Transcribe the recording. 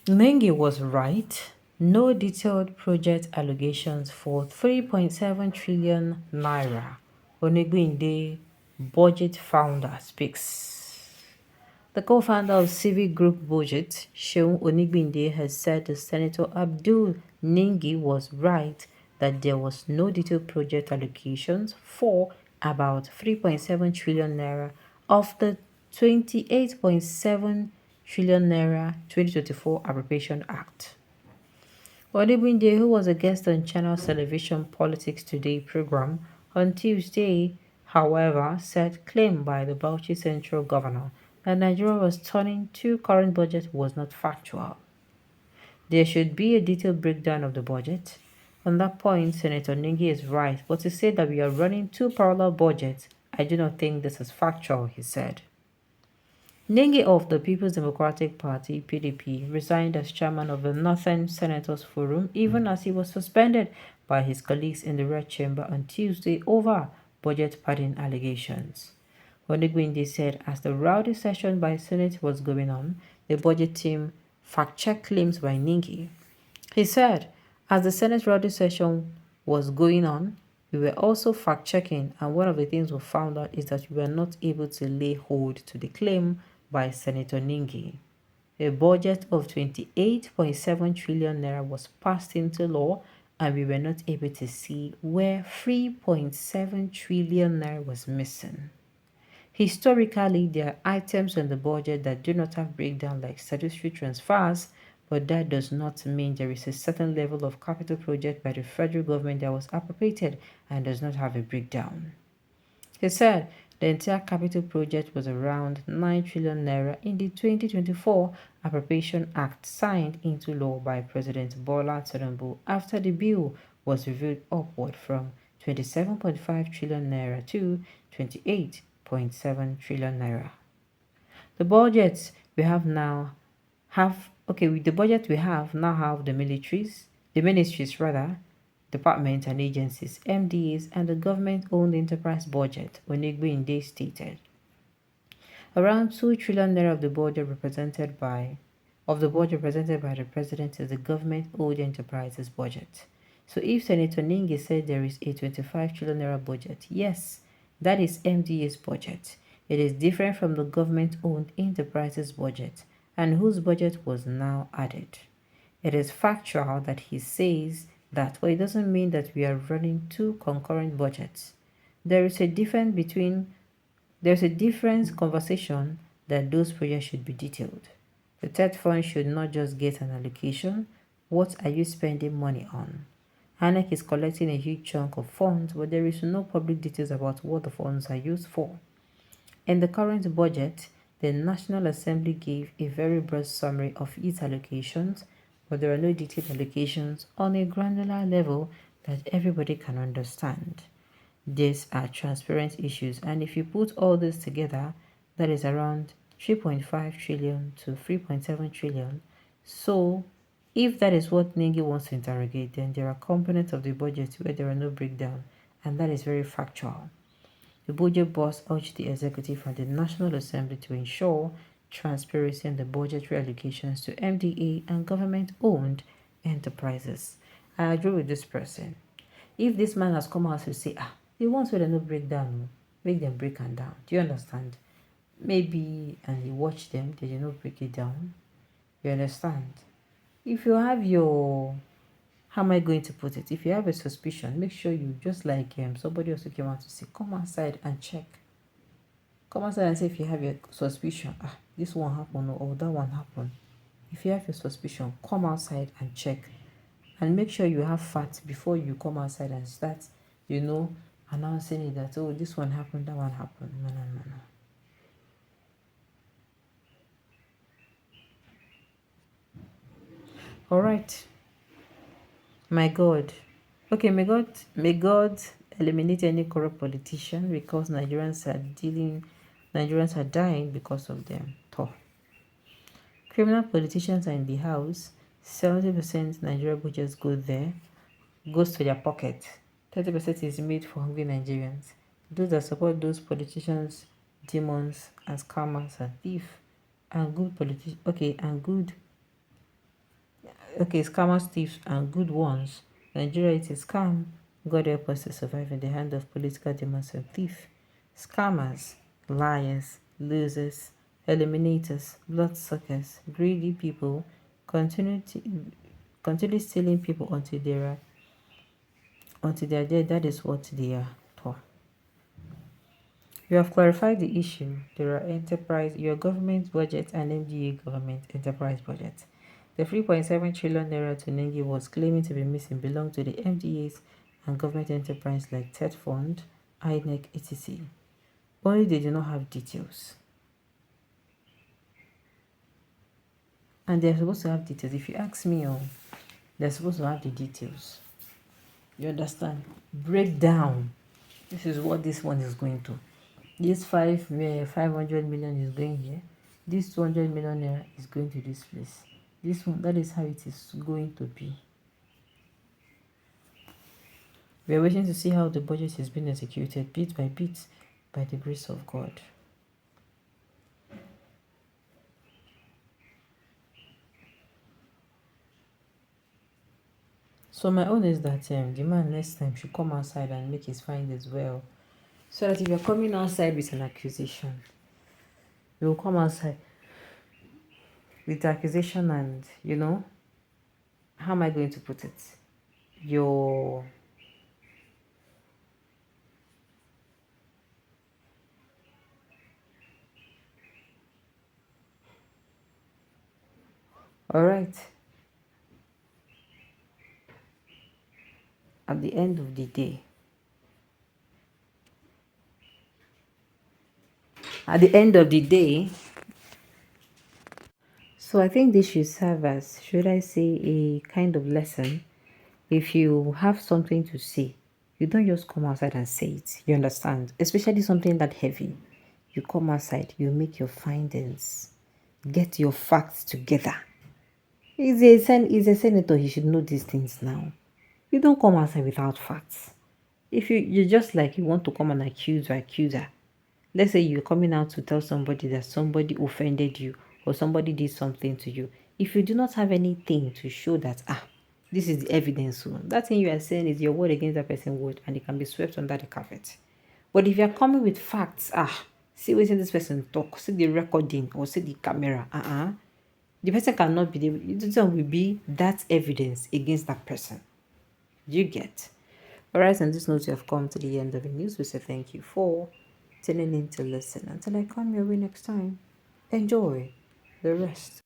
Nengi was right. No detailed project allocations for 3.7 trillion naira. Onigwinde, budget founder, speaks. The co-founder of Civic Group Budget, Seun Onigbinde, has said that Senator Abdul Ningi was right that there was no detailed project allocations for about 3.7 trillion naira of the 28.7 trillion naira 2024 Appropriation Act. Onigbinde, who was a guest on Channel Television Politics Today program on Tuesday, however, said claim by the Bauchi Central Governor that Nigeria was turning to current budget was not factual. There should be a detailed breakdown of the budget. On that point, Senator Ningi is right, but to say that we are running two parallel budgets, I do not think this is factual, he said. Ningi of the People's Democratic Party (PDP) resigned as chairman of the Northern Senators Forum even as he was suspended by his colleagues in the Red Chamber on Tuesday over budget padding allegations. Odegbindi said as the rowdy session by Senate was going on, the budget team fact-checked claims by Ningi. He said, as the Senate rowdy session was going on, we were also fact-checking, and one of the things we found out is that we were not able to lay hold to the claim by Senator Ningi. A budget of 28.7 trillion naira was passed into law, and we were not able to see where 3.7 trillion naira was missing. Historically, there are items in the budget that do not have breakdown like statutory transfers, but that does not mean there is a certain level of capital project by the federal government that was appropriated and does not have a breakdown. He said the entire capital project was around 9 trillion naira in the 2024 Appropriation Act signed into law by President Bola Tinubu after the bill was reviewed upward from 27.5 trillion naira to 28.7 trillion naira. The budgets we have now have okay with the budget we have now have the ministries rather, departments and agencies, MDAs, and the government-owned enterprise budget, Onegbinde stated. Around 2 trillion naira of the budget represented by the president is the government-owned enterprises budget. So if Senator Ningi said there is a 25 trillion naira budget, yes, that is MDA's budget. It is different from the government-owned enterprises budget, and whose budget was now added. It is factual that he says that, but it doesn't mean that we are running two concurrent budgets. There's a difference conversation that those projects should be detailed. The third fund should not just get an allocation. What are you spending money on? ANEC is collecting a huge chunk of funds, but there is no public details about what the funds are used for. In the current budget, the National Assembly gave a very broad summary of its allocations, but there are no detailed allocations on a granular level that everybody can understand. These are transparent issues, and if you put all this together, that is around 3.5 trillion to 3.7 trillion. So, if that is what Nengi wants to interrogate, then there are components of the budget where there are no breakdown, and that is very factual. The budget boss urged the executive and the National Assembly to ensure transparency in the budgetary allocations to MDA and government-owned enterprises. I agree with this person. If this man has come out to say, the ones where they no break down, make them break and down. Do you understand? Maybe, and you watch them, they do not break it down. You understand? If you have your, how am I going to put it? If you have a suspicion, make sure you, just like somebody also came out to say, come outside and check. Come outside and say if you have your suspicion, this one happened or that one happened. If you have your suspicion, come outside and check. And make sure you have facts before you come outside and start, announcing it that, oh, this one happened, that one happened. No. All right. My God. Okay, may God eliminate any corrupt politician because Nigerians are dying because of them. Tough. Criminal politicians are in the house. 70% Nigeria budgets goes to their pocket. 30% is made for hungry Nigerians. Those that support those politicians, demons, and scammers and thieves, and good Okay, scammers, thieves, and good ones. Nigeria is a scam. God help us to survive in the hand of political demons and thieves. Scammers, liars, losers, eliminators, bloodsuckers, greedy people, continue to, continue stealing people until they are dead. That is what they are for. You have clarified the issue. There are your government budget and MDA government enterprise budget. The 3.7 trillion naira to Ningi was claiming to be missing belonged to the MDAs and government enterprise like TED Fund, INEC, etc. Only they do not have details. And they're supposed to have details. If you ask me, they're supposed to have the details. You understand? Breakdown. This is what this one is going to. This 500 million is going here. This 200 million naira is going to this place. This one, that is how it is going to be. We are waiting to see how the budget is being executed bit by bit by the grace of God. So my own is that the man next time should come outside and make his findings well. So that if you're coming outside with an accusation, you will come outside with the accusation and, how am I going to put it? Your all right. At the end of the day, at the end of the day, so I think this should serve as, should I say, a kind of lesson. If you have something to say, you don't just come outside and say it. You understand? Especially something that heavy. You come outside, you make your findings, get your facts together. He's a senator, he should know these things now. You don't come outside without facts. If you're just like you want to come and accuse or accuser. Let's say you're coming out to tell somebody that somebody offended you or somebody did something to you. If you do not have anything to show that, this is the evidence, so that thing you are saying is your word against that person's word and it can be swept under the carpet. But if you're coming with facts, see what this person talk, see the recording or see the camera, the person cannot be able, this one will be that evidence against that person. You get. Alright, on this note, you have come to the end of the news. We say thank you for tuning in to listen. Until I come your way next time, enjoy the rest.